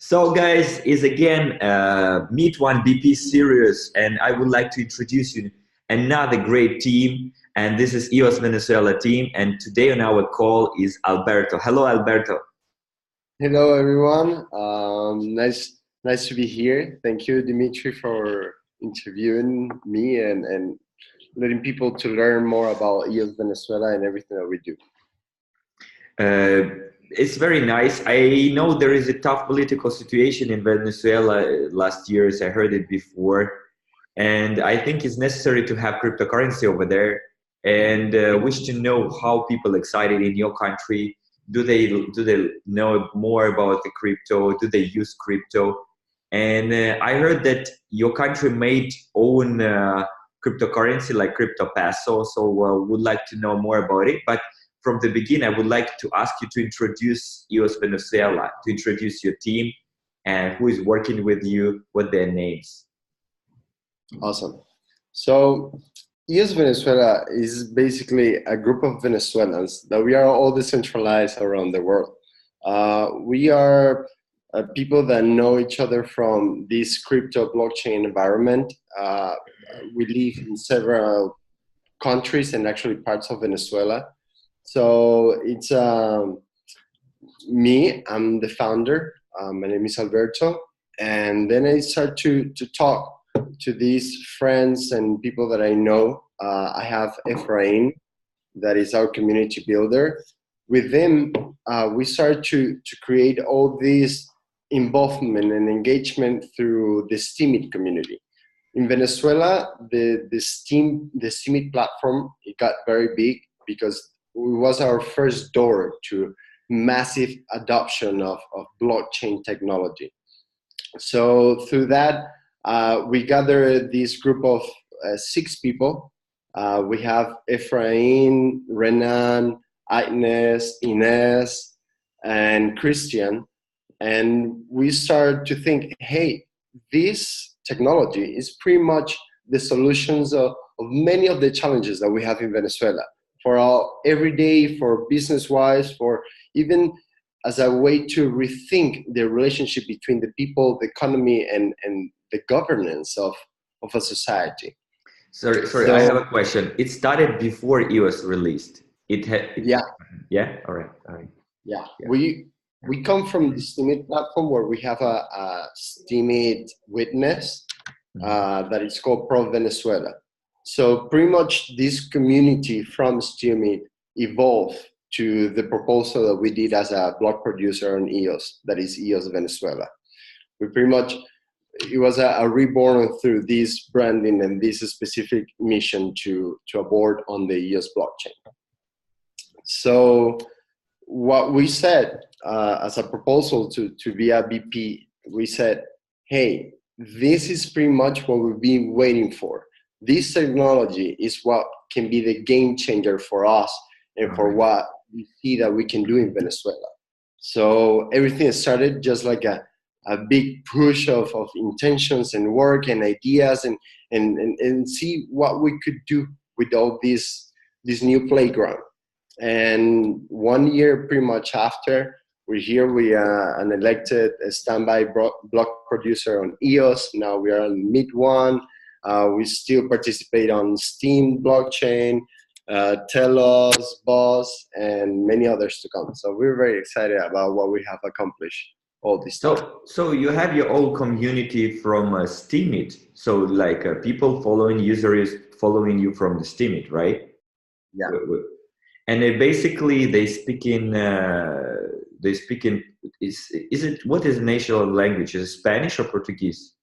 So guys, is again MEET.ONE BP series, and I would like to introduce you another great team, and this is EOSVenezuela team, and today on our call is Alberto. Hello, Alberto. Hello, everyone. Nice to be here. Thank you, Dimitri, for interviewing me and letting people to learn more about EOSVenezuela and everything that we do. It's very nice. I know there is a tough political situation in Venezuela last year, as I heard it before, and I think it's necessary to have cryptocurrency over there. And wish to know how people excited in your country. Do they know more about the crypto? Do they use crypto? And I heard that your country made own cryptocurrency like crypto peso. So would like to know more about it. But from the beginning, I would like to ask you to introduce EOSVenezuela, to introduce your team and who is working with you, what their names. Awesome. So EOSVenezuela is basically a group of Venezuelans that we are all decentralized around the world. We are people that know each other from this crypto blockchain environment. We live in several countries and actually parts of Venezuela. So it's me, I'm the founder. My name is Alberto. And then I start to talk to these friends and people that I know. I have Efrain, that is our community builder. With them, we start to create all this involvement and engagement through the Steemit community. In Venezuela, the Steemit platform, it got very big because it was our first door to massive adoption of blockchain technology. So through that, we gathered this group of 6 people. We have Efrain, Renan, Agnes, Ines, and Christian. And we started to think, hey, this technology is pretty much the solutions of many of the challenges that we have in Venezuela. For our everyday, for business-wise, for even as a way to rethink the relationship between the people, the economy, and the governance of a society. Sorry, so, I have a question. It started before it was released. Yeah. All right. Yeah. We come from the Steemit platform where we have a Steemit witness that is called Pro Venezuela. So pretty much this community from Steemit evolved to the proposal that we did as a block producer on EOS, that is EOSVenezuela. We pretty much, it was a reborn through this branding and this specific mission to abort on the EOS blockchain. So what we said as a proposal to be a BP, we said, hey, this is pretty much what we've been waiting for. This technology is what can be the game changer for us and for what we see that we can do in Venezuela. So everything started just like a big push of intentions and work and ideas and see what we could do with all this new playground. And 1 year pretty much after, we're here, we are an elected standby block producer on EOS. Now we are on MEET.ONE. We still participate on Steem blockchain, Telos, Boss, and many others to come. So we're very excited about what we have accomplished all this time. So you have your own community from Steemit. So like people following users following you from the Steemit, right? Yeah. And basically they speak in is it, what is the national language? Is it Spanish or Portuguese?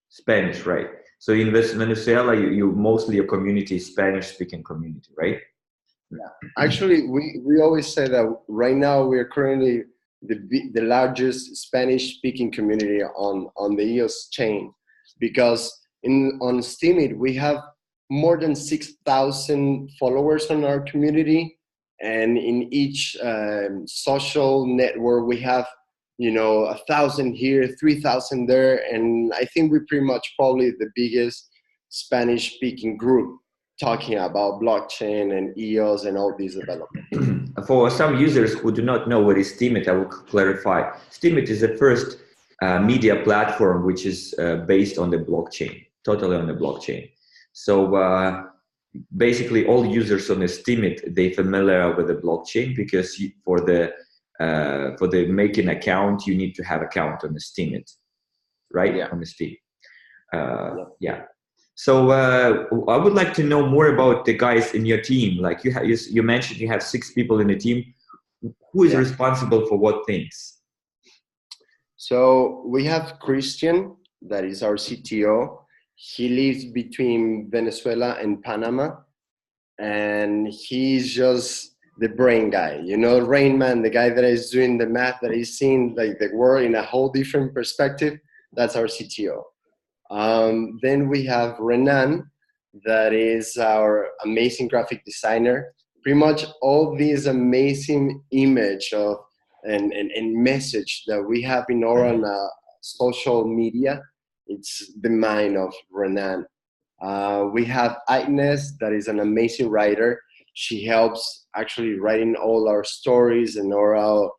Spanish, right? So in Venezuela, you mostly a community is Spanish-speaking community, right? Yeah. Actually, we always say that right now we are currently the largest Spanish-speaking community on the EOS chain, because on Steemit we have more than 6,000 followers on our community, and in each social network we have 1,000 here, 3,000 there, and I think we're pretty much probably the biggest Spanish-speaking group talking about blockchain and EOS and all these developments. for some users who do not know what is Steemit, I will clarify. Steemit is the first media platform which is based on the blockchain, totally on the blockchain. So basically, all users on the Steemit, they familiar with the blockchain, because for the making account, you need to have account on the Steemit, right? Yeah. On the Steam. Yeah. So I would like to know more about the guys in your team. Like you mentioned, you have 6 people in the team. Who is responsible for what things? So we have Christian, that is our CTO. He lives between Venezuela and Panama, and he's just the brain guy, you know, Rain Man, the guy that is doing the math, that is seeing like the world in a whole different perspective. That's our CTO. Then we have Renan, that is our amazing graphic designer. Pretty much all these amazing image of and message that we have in our social media, it's the mind of Renan. We have Agnes, that is an amazing writer. She helps actually writing all our stories and oral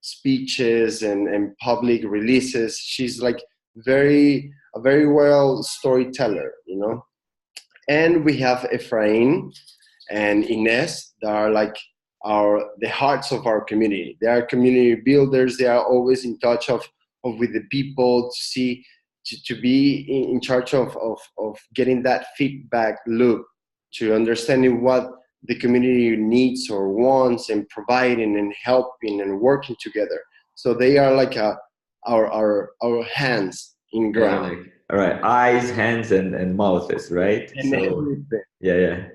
speeches and public releases. She's like a very well storyteller, you know. And we have Efrain and Ines, that are like the hearts of our community. They are community builders. They are always in touch of with the people, to see to be in charge of getting that feedback loop, to understanding what the community needs or wants, and providing and helping and working together. So they are like our hands in ground. Like, all right, eyes, hands, and mouths, right? And so everything. yeah.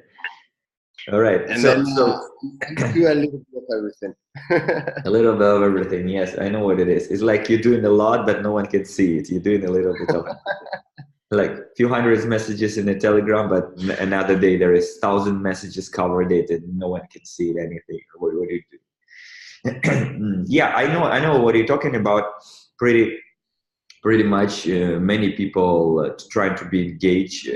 All right. And so then so do a little bit of everything. a little bit of everything. Yes, I know what it is. It's like you're doing a lot, but no one can see it. You're doing a little bit of like few hundreds messages in a Telegram, but another day there is 1,000 messages covered it, and no one can see it, anything. What do you do? Yeah, I know what you're talking about. Pretty much many people trying to be engaged,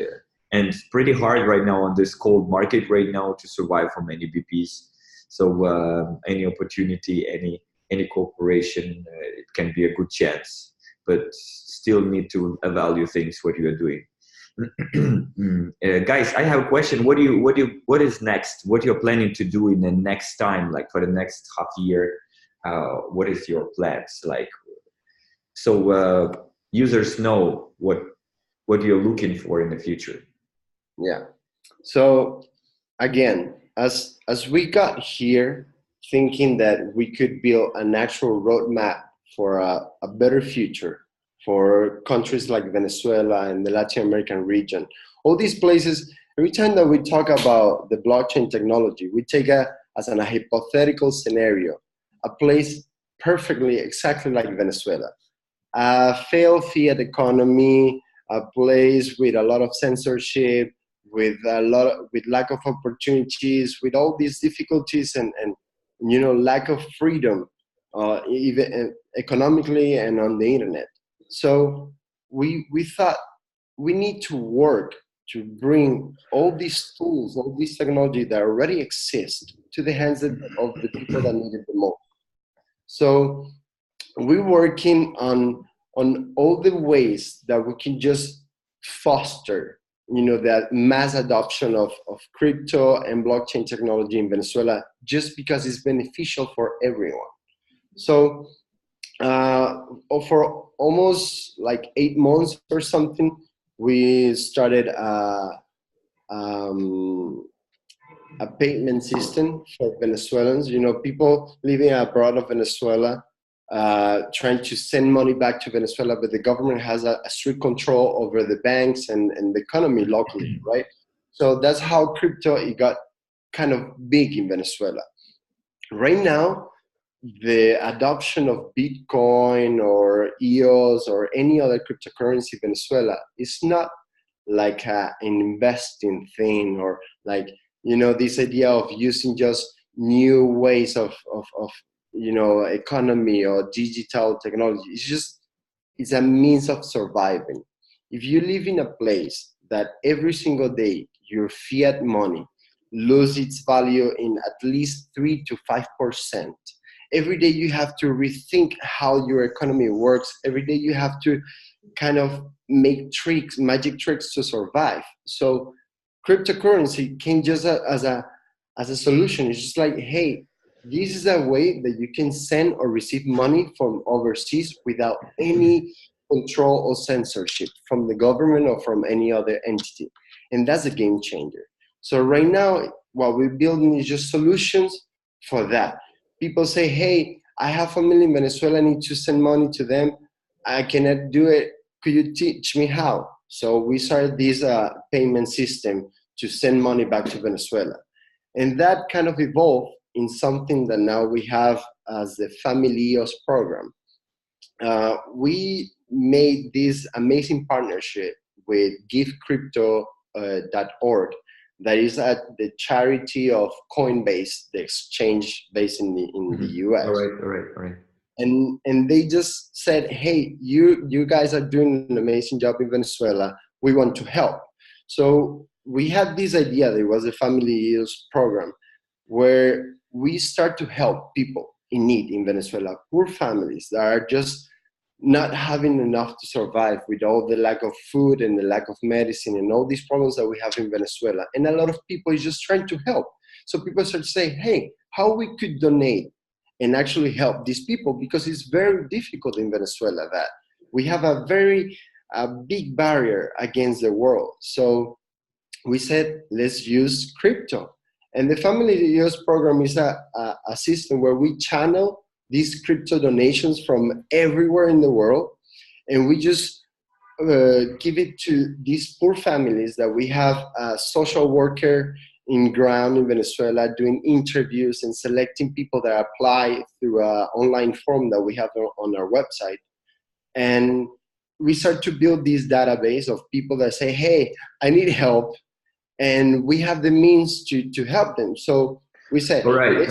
and it's pretty hard right now on this cold market right now to survive for many BPs. So any opportunity, any cooperation, it can be a good chance, but still need to evaluate things what you are doing. Guys, I have a question. What is next? What you're planning to do in the next time, like for the next half year? What is your plans like? So users know what you're looking for in the future. Yeah. So again, as we got here thinking that we could build a natural roadmap for a better future for countries like Venezuela and the Latin American region, all these places, every time that we talk about the blockchain technology, we take as a hypothetical scenario, a place perfectly exactly like Venezuela. A failed fiat economy, a place with a lot of censorship, with lack of opportunities, with all these difficulties and you know, lack of freedom, even economically and on the internet. So we thought we need to work to bring all these tools, all this technology that already exist to the hands of the people that need it the most. So we're working on all the ways that we can just foster, you know, that mass adoption of crypto and blockchain technology in Venezuela, just because it's beneficial for everyone. So for almost like 8 months or something, we started a payment system for Venezuelans. You know, people living abroad of Venezuela, trying to send money back to Venezuela, but the government has a strict control over the banks and the economy locally, right? So that's how crypto, it got kind of big in Venezuela. Right now, the adoption of Bitcoin or EOS or any other cryptocurrency in Venezuela is not like an investing thing, or like, you know, this idea of using just new ways of you know, economy or digital technology. It's a means of surviving. If you live in a place that every single day your fiat money lose its value in at least 3 to 5%. Every day you have to rethink how your economy works. Every day you have to kind of make tricks, magic tricks to survive. So cryptocurrency came just as a solution. It's just like, hey, this is a way that you can send or receive money from overseas without any control or censorship from the government or from any other entity. And that's a game changer. So right now, what we're building is just solutions for that. People say, hey, I have family in Venezuela, I need to send money to them. I cannot do it. Could you teach me how? So we started this payment system to send money back to Venezuela. And that kind of evolved in something that now we have as the Family EOS program. We made this amazing partnership with givecrypto.org, that is at the charity of Coinbase, the exchange based in the US. All right. And they just said, hey, you guys are doing an amazing job in Venezuela. We want to help. So we had this idea. There was a Family EOS program where we start to help people in need in Venezuela, poor families that are just not having enough to survive with all the lack of food and the lack of medicine and all these problems that we have in Venezuela. And a lot of people is just trying to help. So people start to say, hey, how we could donate and actually help these people, because it's very difficult in Venezuela that we have a very big barrier against the world. So we said, let's use crypto. And the Family EOS program is a system where we channel these crypto donations from everywhere in the world, and we just give it to these poor families that we have a social worker in ground in Venezuela doing interviews and selecting people that apply through an online form that we have on our website. And we start to build this database of people that say, hey, I need help, and we have the means to help them. So we said, all right.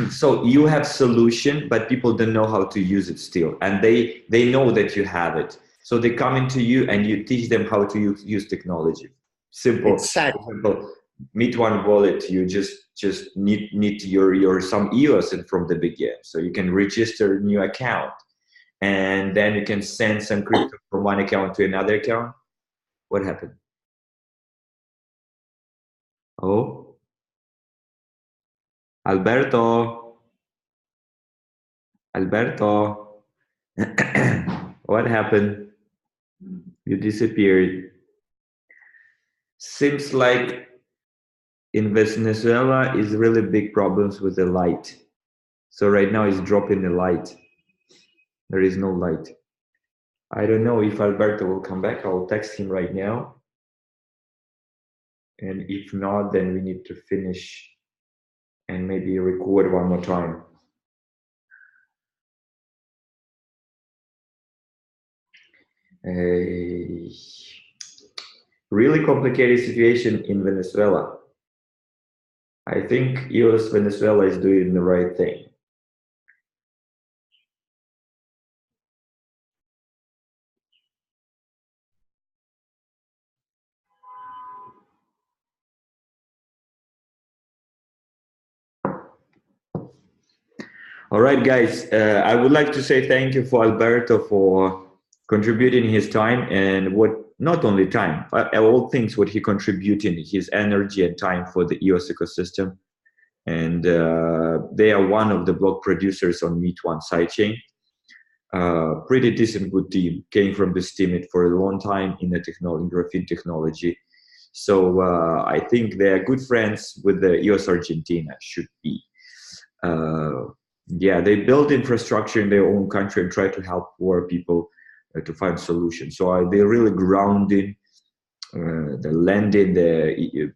So you have solution, but people don't know how to use it still, and they know that you have it. So they come into you and you teach them how to use technology. Simple. Exactly. For example, MEET.ONE wallet, you just need your some EOS in from the beginning, so you can register a new account, and then you can send some crypto from one account to another account. What happened? Oh, Alberto, what happened? You disappeared. Seems like in Venezuela is really big problems with the light. So right now it's dropping the light. There is no light. I don't know if Alberto will come back. I'll text him right now. And if not, then we need to finish and maybe record one more time. A really complicated situation in Venezuela. I think EOSVenezuela is doing the right thing. All right, guys, I would like to say thank you for Alberto for contributing his time and what, not only time, all things what he contributed, his energy and time for the EOS ecosystem. And they are one of the block producers on MEET.ONE Sidechain. Pretty decent good team, came from this team for a long time in the technology, graphene technology. So I think they are good friends with the EOS Argentina, should be. Yeah, they build infrastructure in their own country and try to help poor people to find solutions. So they're really grounding, the lending the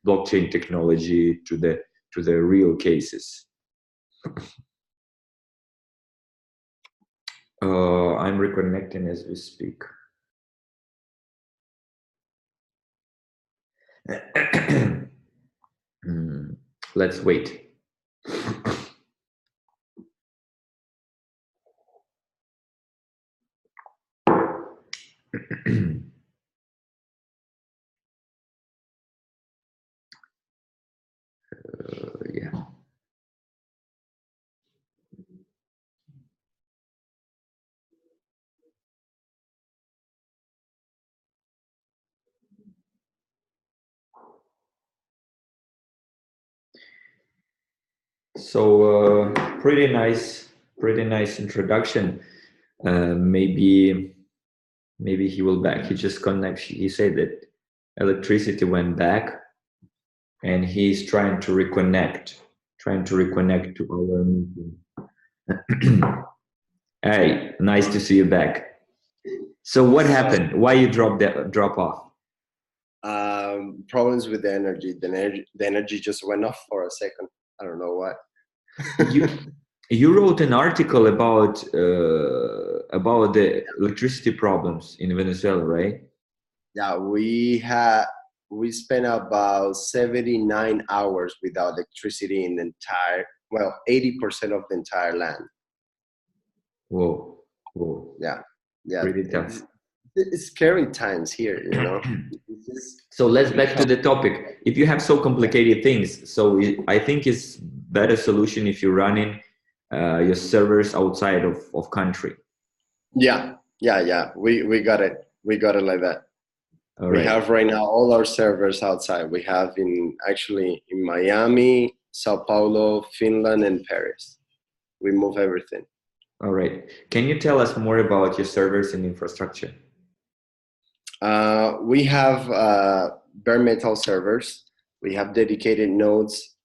blockchain technology to the real cases. I'm reconnecting as we speak. Let's wait. So pretty nice introduction. Maybe he will back. He just connects. He said that electricity went back, and he's trying to reconnect to our meeting. Hey, nice to see you back. So what happened? Why you drop off? Problems with the energy. The energy just went off for a second. I don't know why. You wrote an article about the electricity problems in Venezuela, right? Yeah, we spent about 79 hours without electricity in the entire, 80% of the entire land. Whoa. Yeah. Pretty tough. It's scary times here, you know. So let's back to the topic. If you have so complicated things, so I think it's better solution if you're running your servers outside of country. Yeah. We got it. We got it like that. All we right. have right now all our servers outside. We have in Miami, Sao Paulo, Finland, and Paris. We move everything. All right. Can you tell us more about your servers and infrastructure? We have bare metal servers. We have dedicated nodes.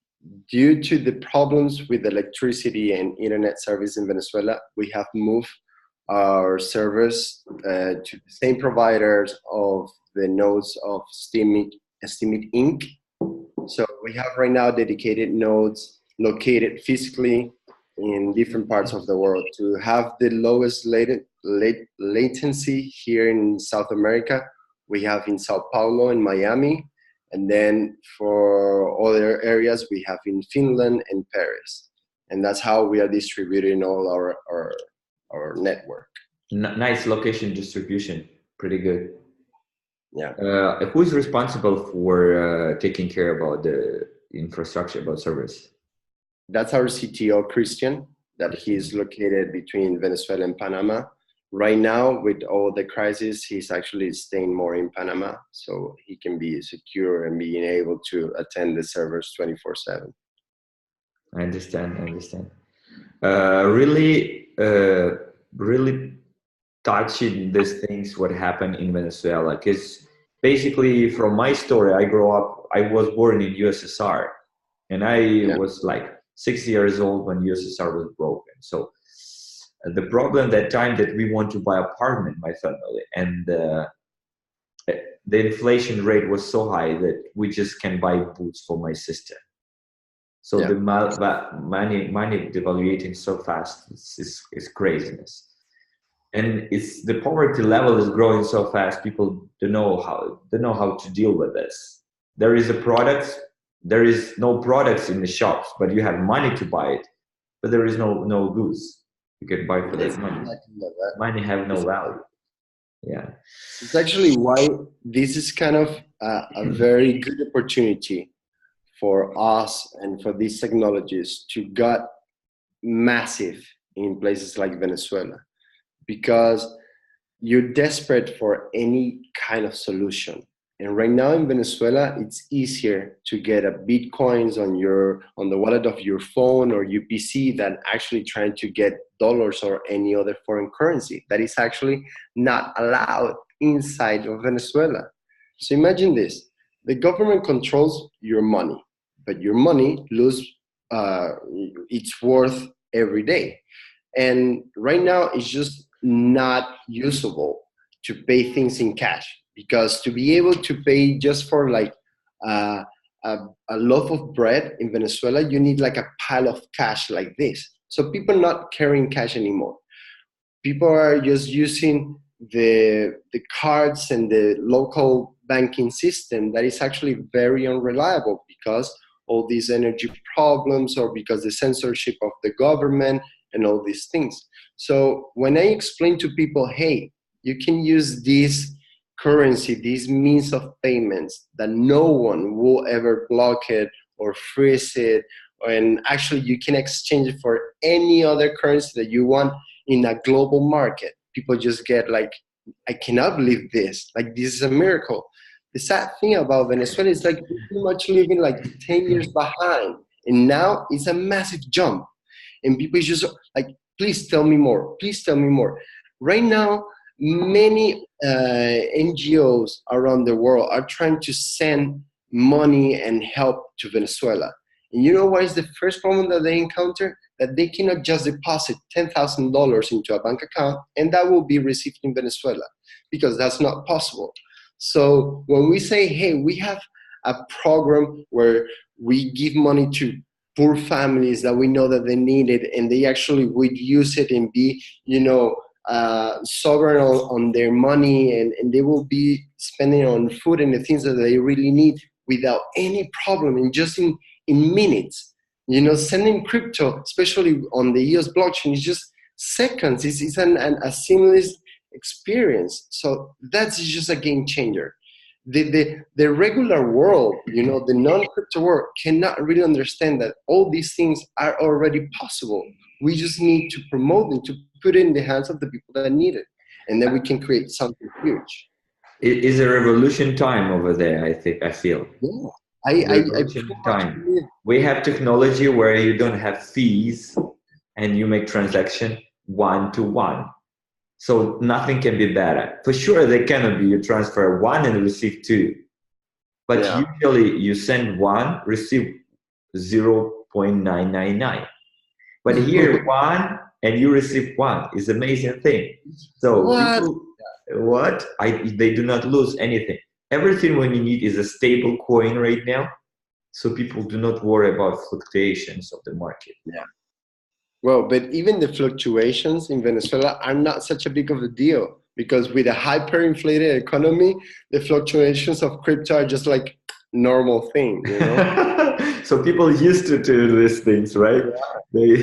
Due to the problems with electricity and internet service in Venezuela, we have moved our servers to the same providers of the nodes of Steemit Inc. So we have right now dedicated nodes located physically in different parts of the world to have the lowest latency here in South America. We have in Sao Paulo and Miami, and then for other areas we have in Finland and Paris, and that's how we are distributing all our network. Nice location distribution, pretty good. Yeah. Who is responsible for taking care about the infrastructure, about servers? That's our CTO, Christian, that he's located between Venezuela and Panama. Right now, with all the crisis, he's actually staying more in Panama, so he can be secure and being able to attend the servers 24/7. I understand. Really touching these things, what happened in Venezuela, because basically from my story, I was born in USSR, and I was like 6 years old when USSR was broken. So the problem that time that we want to buy apartment, my family, and the inflation rate was so high that we just can buy boots for my sister. So the money devaluating so fast is craziness. And it's the poverty level is growing so fast. People don't know how to deal with this. There is no products in the shops, but you have money to buy it, but there is no goods you can buy for that money. Money have no value. Yeah, it's actually why this is kind of a very good opportunity for us and for these technologies to get massive in places like Venezuela, because you're desperate for any kind of solution. And right now in Venezuela, it's easier to get a Bitcoins on the wallet of your phone or UPC than actually trying to get dollars or any other foreign currency that is actually not allowed inside of Venezuela. So imagine this: the government controls your money, but your money loses its worth every day. And right now, it's just not usable to pay things in cash, because to be able to pay just for like a loaf of bread in Venezuela, you need like a pile of cash like this. So people are not carrying cash anymore. People are just using the cards and the local banking system that is actually very unreliable because all these energy problems, or because the censorship of the government and all these things. So when I explain to people, hey, you can use this currency, these means of payments, that no one will ever block it or freeze it, and actually you can exchange it for any other currency that you want in a global market. People just get like, I cannot believe this. Like, this is a miracle. The sad thing about Venezuela is like pretty much living like 10 years behind And now it's a massive jump. And people is just like, please tell me more. Please tell me more. Right now, many NGOs around the world are trying to send money and help to Venezuela. And you know what is the first problem that they encounter? That they cannot just deposit $10,000 into a bank account and that will be received in Venezuela, because that's not possible. So when we say, hey, we have a program where we give money to poor families that we know that they need it, and they actually would use it and be, sovereign on their money, and they will be spending on food and the things that they really need without any problem, and just in minutes. Sending crypto, especially on the EOS blockchain, is just seconds. It's a seamless experience. So that's just a game changer. The regular world, the non-crypto world, cannot really understand that all these things are already possible. We just need to promote them, to put it in the hands of the people that need it, and then we can create something huge. It is a revolution time over there, I feel. Yeah. Revolution time. We have technology where you don't have fees and you make transaction one-to-one. So nothing can be better. For sure, there cannot be you transfer one and receive two. But usually you send one, receive 0.999. But here, one and you receive one is an amazing thing. So they do not lose anything. Everything when you need is a stable coin right now. So people do not worry about fluctuations of the market. Yeah. Well, but even the fluctuations in Venezuela are not such a big of a deal, because with a hyperinflated economy, the fluctuations of crypto are just like normal thing, So people used to do these things, right? Yeah.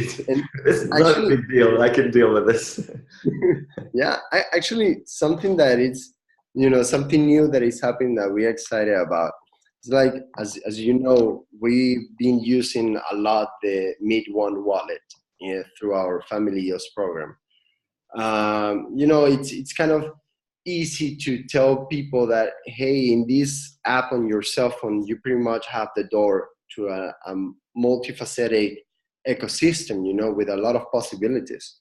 It's not a big deal. I can deal with this. Yeah, something that is, something new that is happening that we're excited about. It's like, as you know, we've been using a lot the MEET.ONE wallet through our family EOS program. It's kind of easy to tell people that, hey, in this app on your cell phone, you pretty much have the door to a multifaceted ecosystem, with a lot of possibilities.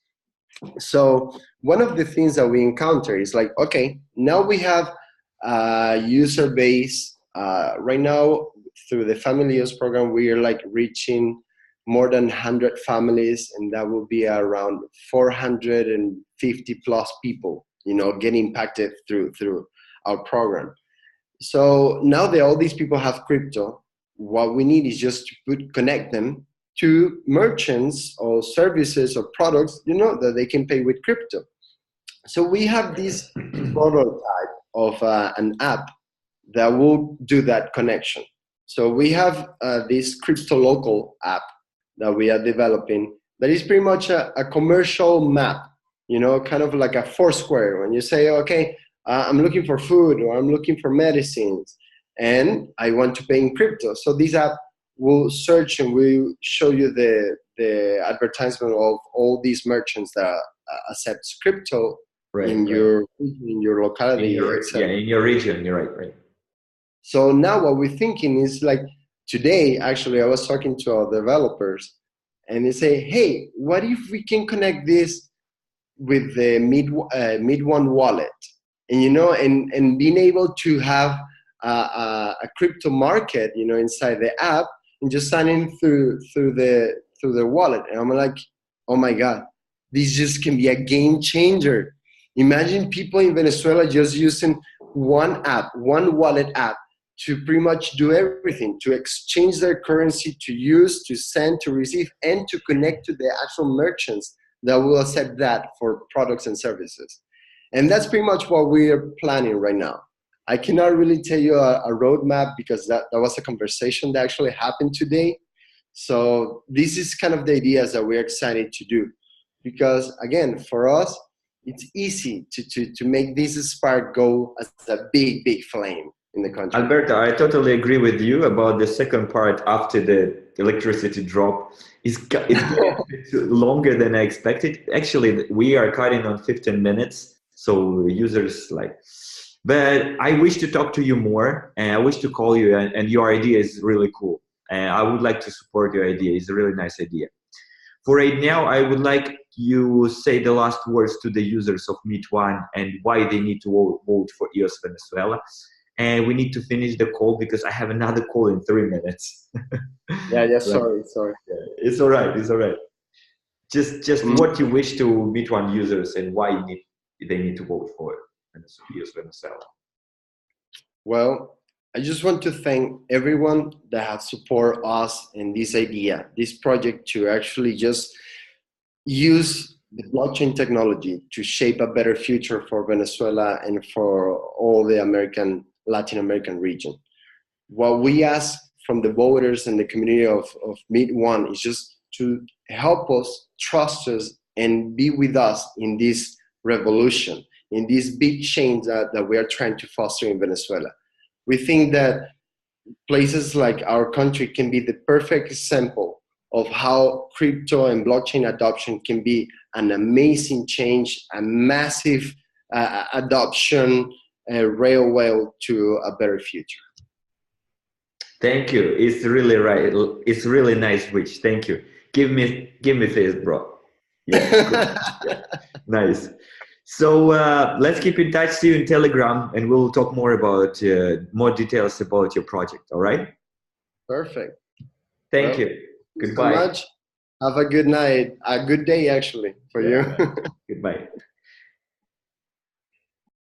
So one of the things that we encounter is like, okay, now we have a user base. Right now, through the family EOS program, we are like reaching more than 100 families, and that will be around 450 plus people, getting impacted through our program. So now that all these people have crypto, what we need is just to connect them to merchants or services or products, that they can pay with crypto. So we have this prototype of an app that will do that connection. So we have this crypto local app that we are developing that is pretty much a commercial map, kind of like a Foursquare. When you say, okay, I'm looking for food, or I'm looking for medicines, and I want to pay in crypto. So this app will search and will show you the advertisement of all these merchants that accepts crypto in your locality. In your region, you're right. So now what we're thinking is like, today, actually, I was talking to our developers, and they say, hey, what if we can connect this with the MEET.ONE wallet? And, and being able to have a crypto market, inside the app, and just signing through the wallet. And I'm like, oh my God, this just can be a game changer. Imagine people in Venezuela just using one app, one wallet app, to pretty much do everything, to exchange their currency, to use, to send, to receive, and to connect to the actual merchants that will accept that for products and services. And that's pretty much what we are planning right now. I cannot really tell you a roadmap, because that was a conversation that actually happened today. So this is kind of the ideas that we're excited to do. Because again, for us, it's easy to make this spark go as a big, big flame in the country. Alberto, I totally agree with you about the second part after the electricity drop. It's getting a bit longer than I expected. Actually, we are cutting on 15 minutes. So users but I wish to talk to you more, and I wish to call you, and your idea is really cool. And I would like to support your idea. It's a really nice idea. For right now, I would like you say the last words to the users of MEET.ONE and why they need to vote for EOSVenezuela. And we need to finish the call because I have another call in 3 minutes. Yeah, sorry. It's all right, it's all right. Just what you wish to MEET.ONE users and why they need to vote for EOSVenezuela. Well, I just want to thank everyone that has supported us in this idea, this project, to actually just use the blockchain technology to shape a better future for Venezuela and for all the Latin American region. What we ask from the voters and the community of MEET.ONE is just to help us, trust us, and be with us in this revolution, in these big change that we are trying to foster in Venezuela. We think that places like our country can be the perfect example of how crypto and blockchain adoption can be an amazing change, a massive adoption railway to a better future. Thank you. It's really right. It's really nice, Rich. Thank you. Give me this, bro. Yeah, yeah. Nice. So let's keep in touch. See you in Telegram, and we'll talk more about more details about your project. All right? Perfect. Thank you. Goodbye. So much. Have a good night. A good day, actually, for you. Goodbye.